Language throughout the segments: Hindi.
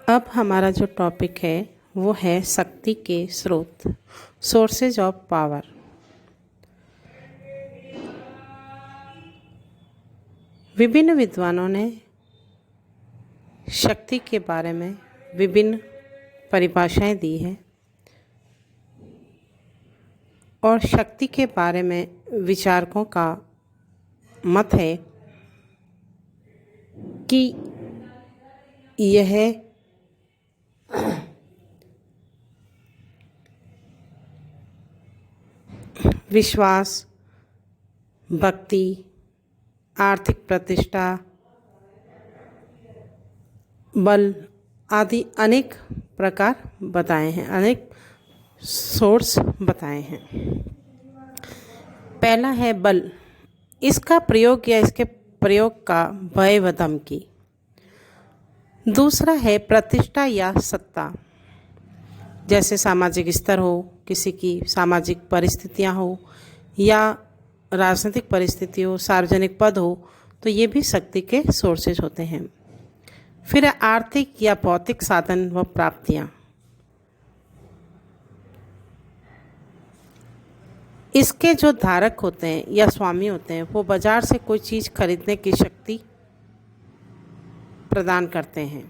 अब हमारा जो टॉपिक है वो है शक्ति के स्रोत, सोर्सेज ऑफ पावर। विभिन्न विद्वानों ने शक्ति के बारे में विभिन्न परिभाषाएं दी हैं और शक्ति के बारे में विचारकों का मत है कि यह विश्वास, भक्ति, आर्थिक प्रतिष्ठा, बल आदि अनेक प्रकार बताए हैं, अनेक सोर्स बताए हैं। पहला है बल, इसका प्रयोग या इसके प्रयोग का भय व धमकी। दूसरा है प्रतिष्ठा या सत्ता, जैसे सामाजिक स्तर हो, किसी की सामाजिक परिस्थितियां हो या राजनीतिक परिस्थिति हो, सार्वजनिक पद हो, तो ये भी शक्ति के सोर्सेज होते हैं। फिर आर्थिक या भौतिक साधन व प्राप्तियां, इसके जो धारक होते हैं या स्वामी होते हैं वो बाजार से कोई चीज़ खरीदने की शक्ति प्रदान करते हैं,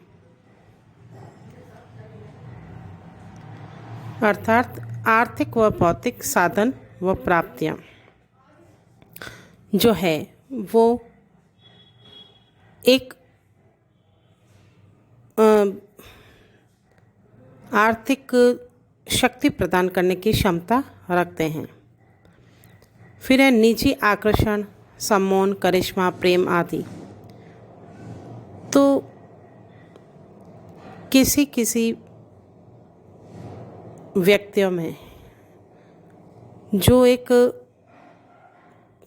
अर्थात आर्थिक व भौतिक साधन व प्राप्तियां जो है वो एक आर्थिक शक्ति प्रदान करने की क्षमता रखते हैं। फिर है निजी आकर्षण, सम्मान, करिश्मा, प्रेम आदि। तो किसी व्यक्तियों में जो एक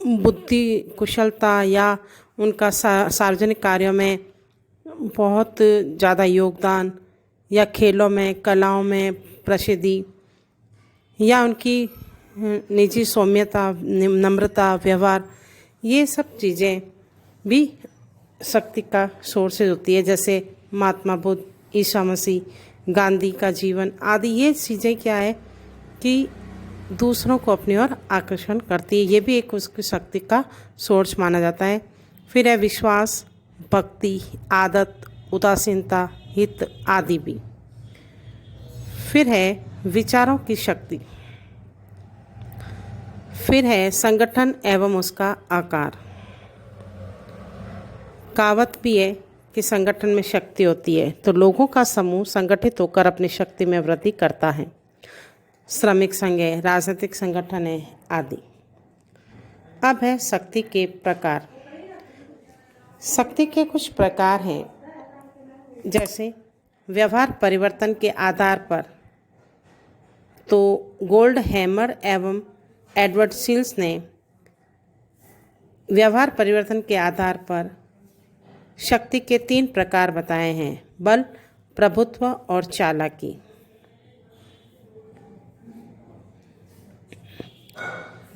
बुद्धि कुशलता या उनका सार्वजनिक कार्यों में बहुत ज़्यादा योगदान, या खेलों में, कलाओं में प्रसिद्धि, या उनकी निजी सौम्यता, नम्रता, व्यवहार, ये सब चीज़ें भी शक्ति का सोर्सेज होती है। जैसे महात्मा बुद्ध, ईसा मसीह, गांधी का जीवन आदि, ये चीज़ें क्या है कि दूसरों को अपनी ओर आकर्षण करती है, ये भी एक उसकी शक्ति का सोर्स माना जाता है। फिर है विश्वास, भक्ति, आदत, उदासीनता, हित आदि भी। फिर है विचारों की शक्ति। फिर है संगठन एवं उसका आकार। कहावत भी है कि संगठन में शक्ति होती है, तो लोगों का समूह संगठित होकर अपनी शक्ति में वृद्धि करता है। श्रमिक संघ है, राजनीतिक संगठन है आदि। अब है शक्ति के प्रकार। शक्ति के कुछ प्रकार हैं, जैसे व्यवहार परिवर्तन के आधार पर, तो गोल्ड हैमर एवं एडवर्ड सील्स ने व्यवहार परिवर्तन के आधार पर शक्ति के 3 प्रकार बताए हैं: बल, प्रभुत्व और चालाकी।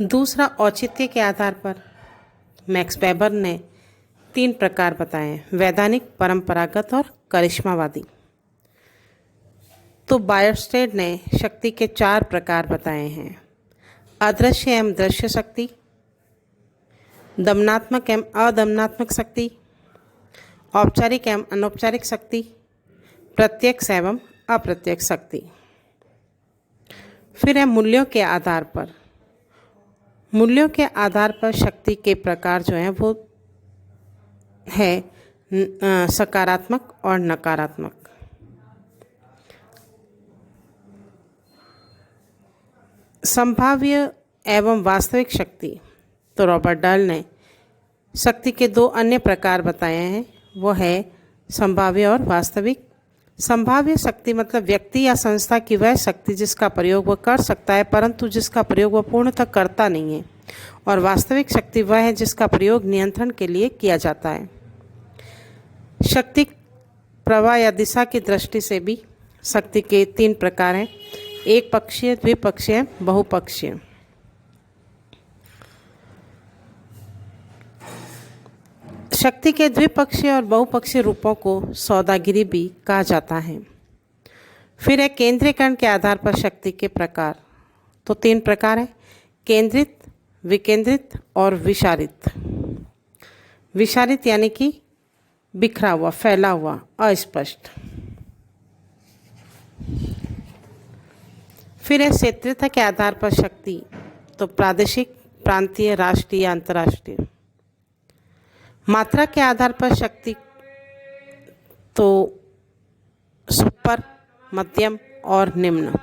दूसरा औचित्य के आधार पर मैक्स वेबर ने 3 प्रकार बताए: वैधानिक, परंपरागत और करिश्मावादी। तो बायरस्टेड ने शक्ति के 4 प्रकार बताए हैं: अदृश्य एवं दृश्य शक्ति, दमनात्मक एवं अदमनात्मक शक्ति, औपचारिक एवं अनौपचारिक शक्ति, प्रत्यक्ष एवं अप्रत्यक्ष शक्ति। फिर है मूल्यों के आधार पर। मूल्यों के आधार पर शक्ति के प्रकार जो हैं वो है सकारात्मक और नकारात्मक। संभाव्य एवं वास्तविक शक्ति, तो रॉबर्ट डल ने शक्ति के 2 अन्य प्रकार बताए हैं, वो है संभाव्य और वास्तविक। संभाव्य शक्ति मतलब व्यक्ति या संस्था की वह शक्ति जिसका प्रयोग वह कर सकता है परंतु जिसका प्रयोग वह पूर्णतः करता नहीं है। और वास्तविक शक्ति वह है जिसका प्रयोग नियंत्रण के लिए किया जाता है। शक्ति प्रवाह या दिशा की दृष्टि से भी शक्ति के 3 प्रकार हैं: एक पक्षीय, द्विपक्षीय, बहुपक्षीय। शक्ति के द्विपक्षीय और बहुपक्षीय रूपों को सौदागिरी भी कहा जाता है। फिर है केंद्रीकरण के आधार पर शक्ति के प्रकार। तो 3 प्रकार है, केंद्रित, विकेंद्रित और विशारित। विशारित यानी कि बिखरा हुआ, फैला हुआ, अस्पष्ट। फिर है क्षेत्रीयता के आधार पर शक्ति। तो प्रादेशिक, प्रांतीय, राष्ट्रीय, अंतर्राष्ट्रीय। मात्रा के आधार पर शक्ति तो सुपर, मध्यम और निम्न।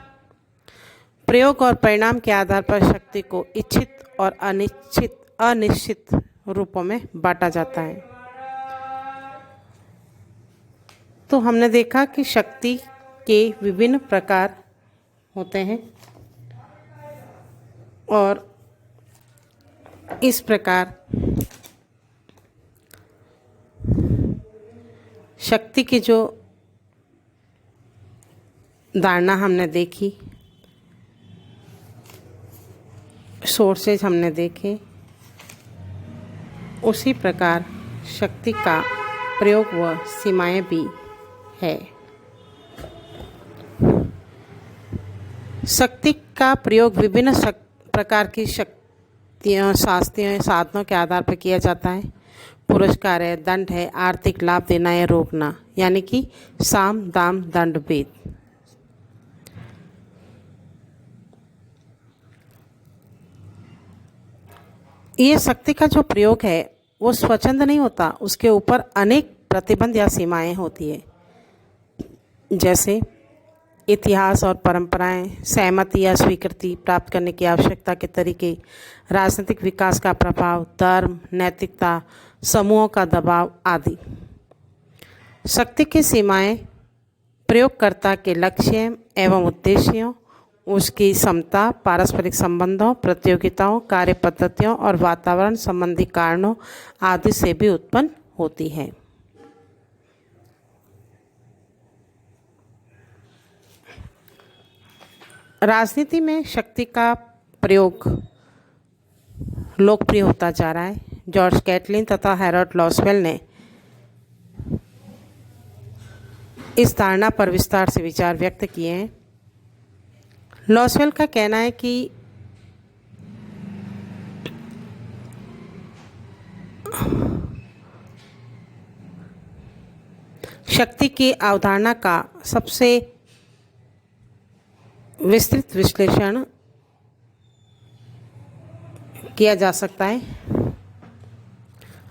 प्रयोग और परिणाम के आधार पर शक्ति को इच्छित और अनिश्चित रूपों में बांटा जाता है। तो हमने देखा कि शक्ति के विभिन्न प्रकार होते हैं और इस प्रकार शक्ति की जो धारणा हमने देखी, सोर्सेज हमने देखे, उसी प्रकार शक्ति का प्रयोग व सीमाएं भी है। शक्ति का प्रयोग विभिन्न प्रकार की शक्तियों, शास्त्रों, साधनों के आधार पर किया जाता है। पुरस्कार है, दंड है, आर्थिक लाभ देना या रोकना, यानी कि साम, दाम, दंड, भेद। ये शक्ति का जो प्रयोग है वो स्वच्छंद नहीं होता, उसके ऊपर अनेक प्रतिबंध या सीमाएं होती है, जैसे इतिहास और परंपराएं, सहमति या स्वीकृति प्राप्त करने की आवश्यकता के तरीके, राजनीतिक विकास का प्रभाव, धर्म, नैतिकता, समूहों का दबाव आदि। शक्ति की सीमाएं प्रयोगकर्ता के लक्ष्य एवं उद्देश्यों, उसकी समता, पारस्परिक संबंधों, प्रतियोगिताओं, कार्य पद्धतियों और वातावरण संबंधी कारणों आदि से भी उत्पन्न होती है। राजनीति में शक्ति का प्रयोग लोकप्रिय होता जा रहा है। जॉर्ज कैटलिन तथा हैरोल्ड लॉसवेल ने इस धारणा पर विस्तार से विचार व्यक्त किए हैं। लॉसवेल का कहना है कि शक्ति की अवधारणा का सबसे विस्तृत विश्लेषण किया जा सकता है।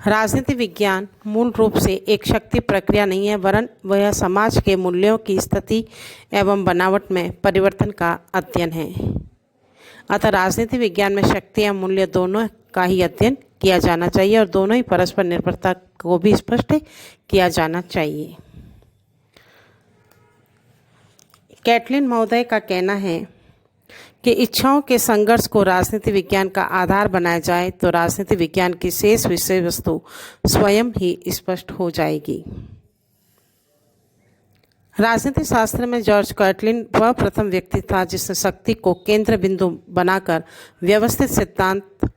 राजनीति विज्ञान मूल रूप से एक शक्ति प्रक्रिया नहीं है, वरन वह समाज के मूल्यों की स्थिति एवं बनावट में परिवर्तन का अध्ययन है। अतः राजनीति विज्ञान में शक्ति या मूल्य दोनों का ही अध्ययन किया जाना चाहिए और दोनों ही परस्पर निर्भरता को भी स्पष्ट किया जाना चाहिए। कैटलिन महोदय का कहना है कि इच्छाओं के संघर्ष को राजनीति विज्ञान का आधार बनाया जाए तो राजनीति विज्ञान की शेष विषय वस्तु स्वयं ही स्पष्ट हो जाएगी। राजनीति शास्त्र में जॉर्ज कैटलिन वह प्रथम व्यक्ति था जिसने शक्ति को केंद्र बिंदु बनाकर व्यवस्थित सिद्धांत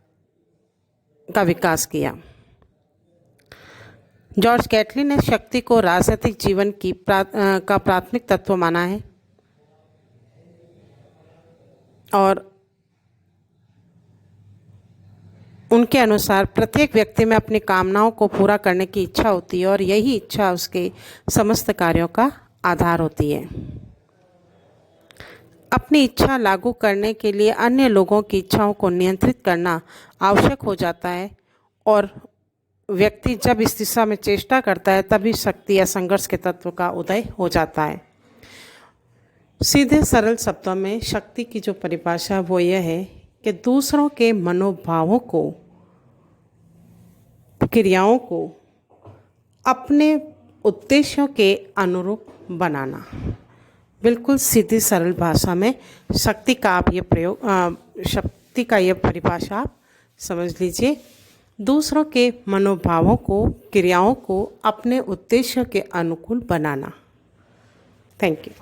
का विकास किया। जॉर्ज कैटलिन ने शक्ति को राजनीतिक जीवन की का प्राथमिक तत्व माना है और उनके अनुसार प्रत्येक व्यक्ति में अपनी कामनाओं को पूरा करने की इच्छा होती है और यही इच्छा उसके समस्त कार्यों का आधार होती है। अपनी इच्छा लागू करने के लिए अन्य लोगों की इच्छाओं को नियंत्रित करना आवश्यक हो जाता है और व्यक्ति जब इस दिशा में चेष्टा करता है तभी शक्ति या संघर्ष के तत्व का उदय हो जाता है। सीधे सरल शब्दों में शक्ति की जो परिभाषा वो यह है कि दूसरों के मनोभावों को, क्रियाओं को अपने उद्देश्यों के अनुरूप बनाना। बिल्कुल सीधी सरल भाषा में शक्ति का आप ये प्रयोग शक्ति का ये परिभाषा आप समझ लीजिए। दूसरों के मनोभावों को, क्रियाओं को अपने उद्देश्यों के अनुकूल बनाना। Thank you.